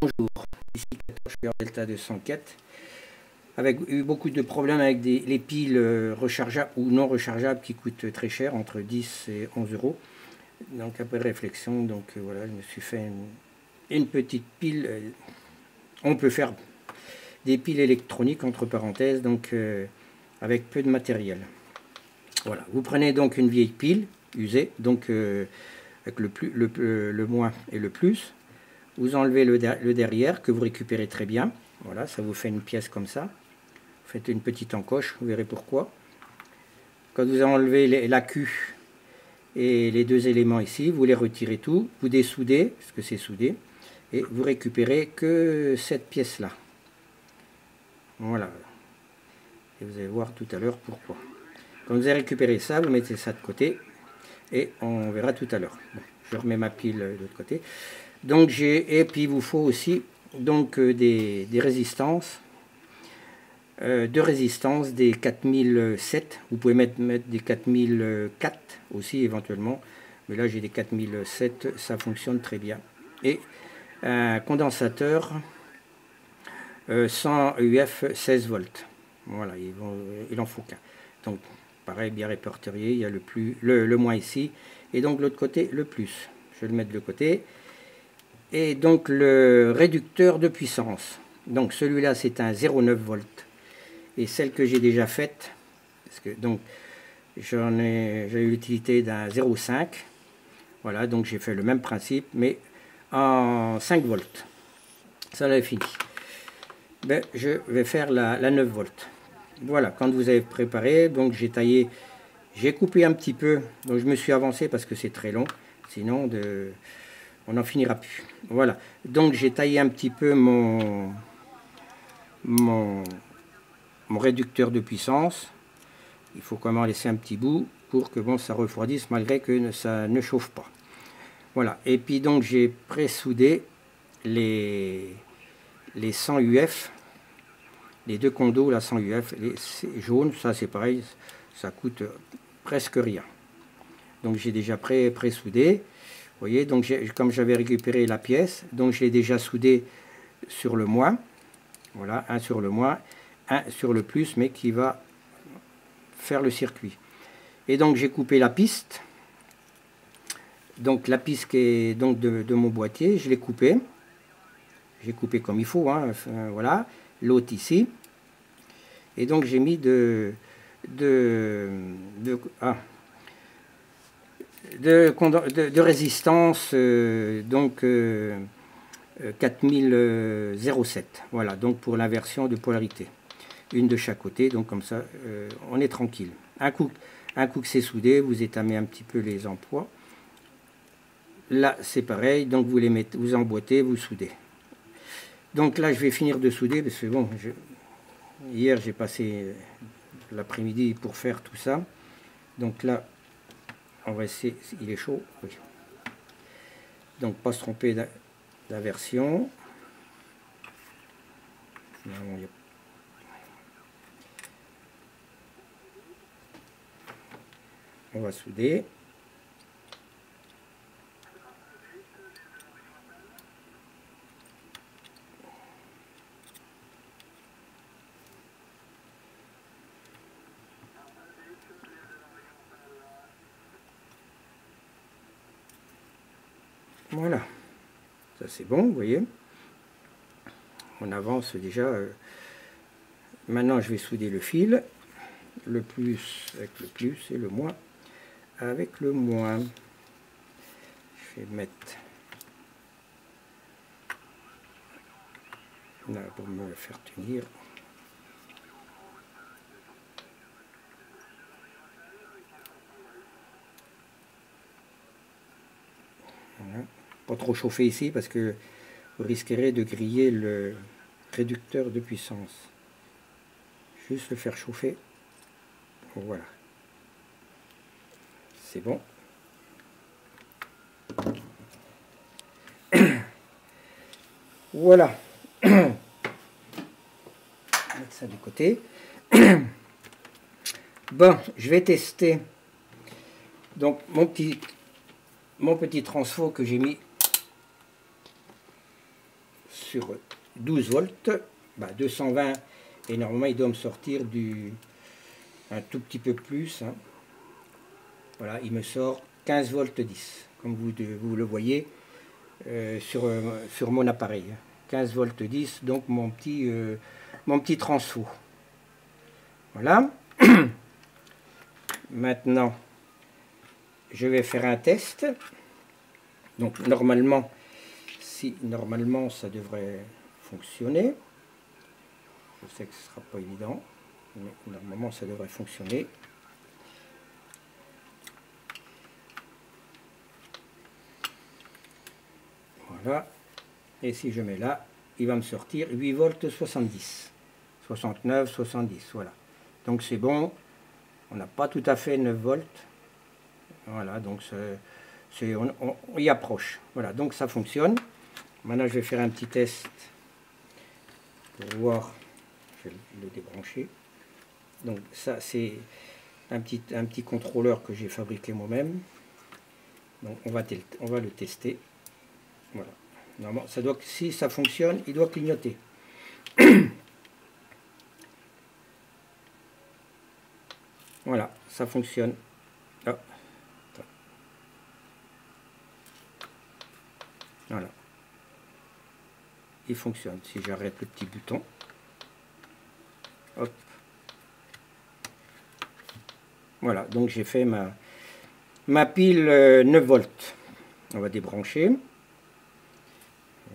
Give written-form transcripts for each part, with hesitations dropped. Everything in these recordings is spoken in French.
Bonjour, ici 14 Delta 204. Avec eu beaucoup de problèmes avec les piles rechargeables ou non rechargeables qui coûtent très cher, entre 10 et 11 euros. Donc après réflexion, voilà, je me suis fait une petite pile. On peut faire des piles électroniques entre parenthèses, avec peu de matériel. Voilà, vous prenez donc une vieille pile usée, avec le moins et le plus. Vous enlevez le derrière que vous récupérez très bien. Voilà, ça vous fait une pièce comme ça. Vous faites une petite encoche, vous verrez pourquoi. Quand vous enlevez la queue et les deux éléments ici, vous les retirez tout, vous dessoudez, parce que c'est soudé, et vous récupérez que cette pièce-là. Voilà. Et vous allez voir tout à l'heure pourquoi. Quand vous avez récupéré ça, vous mettez ça de côté, et on verra tout à l'heure. Bon, je remets ma pile de l'autre côté. Et puis il vous faut aussi des résistances, des 4007. Vous pouvez mettre des 4004 aussi éventuellement, mais là j'ai des 4007, ça fonctionne très bien. Et un condensateur 100 UF 16 volts. Voilà, il en faut qu'un. Donc pareil, bien répertorié, il y a le moins ici, et donc de l'autre côté le plus. Je vais le mettre de côté. Et donc le réducteur de puissance. Donc celui-là c'est un 0,9 volts. Et celle que j'ai déjà faite, parce que j'ai eu l'utilité d'un 0,5. Voilà, donc j'ai fait le même principe, mais en 5 volts. Ça là est fini. Ben, je vais faire la 9 volts. Voilà, quand vous avez préparé, donc j'ai coupé un petit peu, donc je me suis avancé parce que c'est très long, sinon on n'en finira plus. Voilà, donc j'ai taillé un petit peu mon réducteur de puissance. Il faut quand même laisser un petit bout pour que ça refroidisse malgré que ça ne chauffe pas. Voilà, et puis donc j'ai pré-soudé les 100 UF, les deux condos, la 100 UF, les jaunes, ça c'est pareil, ça coûte presque rien. Donc j'ai déjà pré-soudé. Vous voyez, donc comme j'avais récupéré la pièce, donc je l'ai déjà soudé sur le moins. Voilà, un sur le moins, un sur le plus, mais qui va faire le circuit. Et donc j'ai coupé la piste. Donc la piste qui est donc de mon boîtier, je l'ai coupée. J'ai coupé comme il faut, hein, voilà. L'autre ici. Et donc j'ai mis de résistance 4007. Voilà, donc pour l'inversion de polarité. Une de chaque côté, donc comme ça, on est tranquille. Un coup que c'est soudé, vous étamez un petit peu les emplois. Là, c'est pareil, donc vous les mettez, vous emboîtez, vous soudez. Donc là, je vais finir de souder, parce que bon, hier j'ai passé l'après-midi pour faire tout ça. Donc là, on va essayer, il est chaud, oui. Donc pas se tromper d'inversion. On va souder. Voilà, ça c'est bon, vous voyez. On avance déjà. Maintenant, je vais souder le fil, le plus avec le plus et le moins avec le moins. Je vais mettre là pour me le faire tenir. Voilà. Pas trop chauffer ici parce que vous risquerez de griller le réducteur de puissance. Juste le faire chauffer. Voilà. C'est bon. Voilà. Mettre ça du côté. Bon, je vais tester donc mon petit transfo que j'ai mis sur 12 volts, 220, et normalement il doit me sortir un tout petit peu plus, hein. Voilà, il me sort 15 volts 10, comme vous le voyez sur mon appareil. 15 volts 10, donc mon petit transfo. Voilà. Maintenant, je vais faire un test. Donc normalement, ça devrait fonctionner. Je sais que ce ne sera pas évident, mais normalement ça devrait fonctionner. Voilà. Et si je mets là, il va me sortir 8 volts 70. 69, 70, voilà. Donc c'est bon. On n'a pas tout à fait 9 volts. Voilà, donc on y approche. Voilà, donc ça fonctionne. Maintenant, je vais faire un petit test pour voir. Je vais le débrancher. Donc ça, c'est un petit contrôleur que j'ai fabriqué moi-même. Donc on va le tester. Voilà. Normalement, si ça fonctionne, il doit clignoter. Voilà, ça fonctionne. Oh. Voilà. Il fonctionne. Si j'arrête le petit bouton. Hop. Voilà, donc j'ai fait ma pile 9 volts. On va débrancher.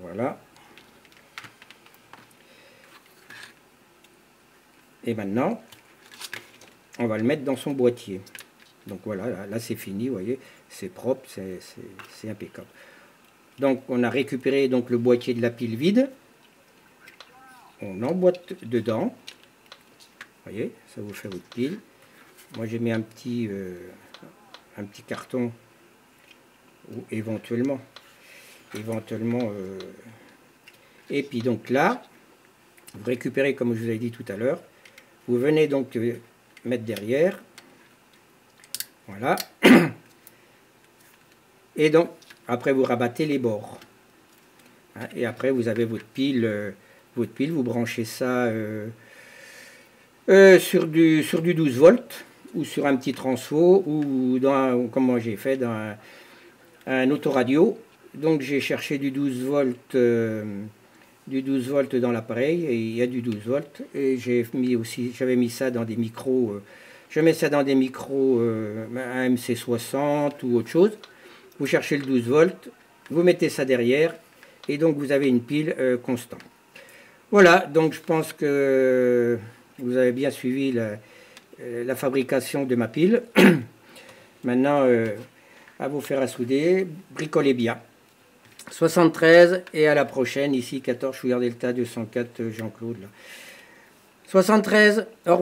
Voilà. Et maintenant, on va le mettre dans son boîtier. Donc voilà, là c'est fini, vous voyez, c'est propre, c'est impeccable. Donc on a récupéré donc le boîtier de la pile vide. On emboîte dedans. Vous voyez, ça vous fait votre pile. Moi j'ai mis un petit carton, ou éventuellement. Et puis donc là, vous récupérez, comme je vous ai dit tout à l'heure, vous venez donc mettre derrière. Voilà. Et donc, après vous rabattez les bords. Hein, et après vous avez votre pile, vous branchez ça sur du 12 volts, ou sur un petit transfo, ou comme moi j'ai fait, dans un autoradio. Donc j'ai cherché du 12 volts dans l'appareil, et il y a du 12 volts. Et j'avais mis ça dans des micros, je mets ça dans des micros, un MC60 ou autre chose. Vous cherchez le 12 volts, vous mettez ça derrière, et donc vous avez une pile constante. Voilà, donc je pense que vous avez bien suivi la fabrication de ma pile. Maintenant, à vous faire à souder, bricolez bien. 73, et à la prochaine, ici 14 Chouillard Delta 204 Jean-Claude. 73, au revoir.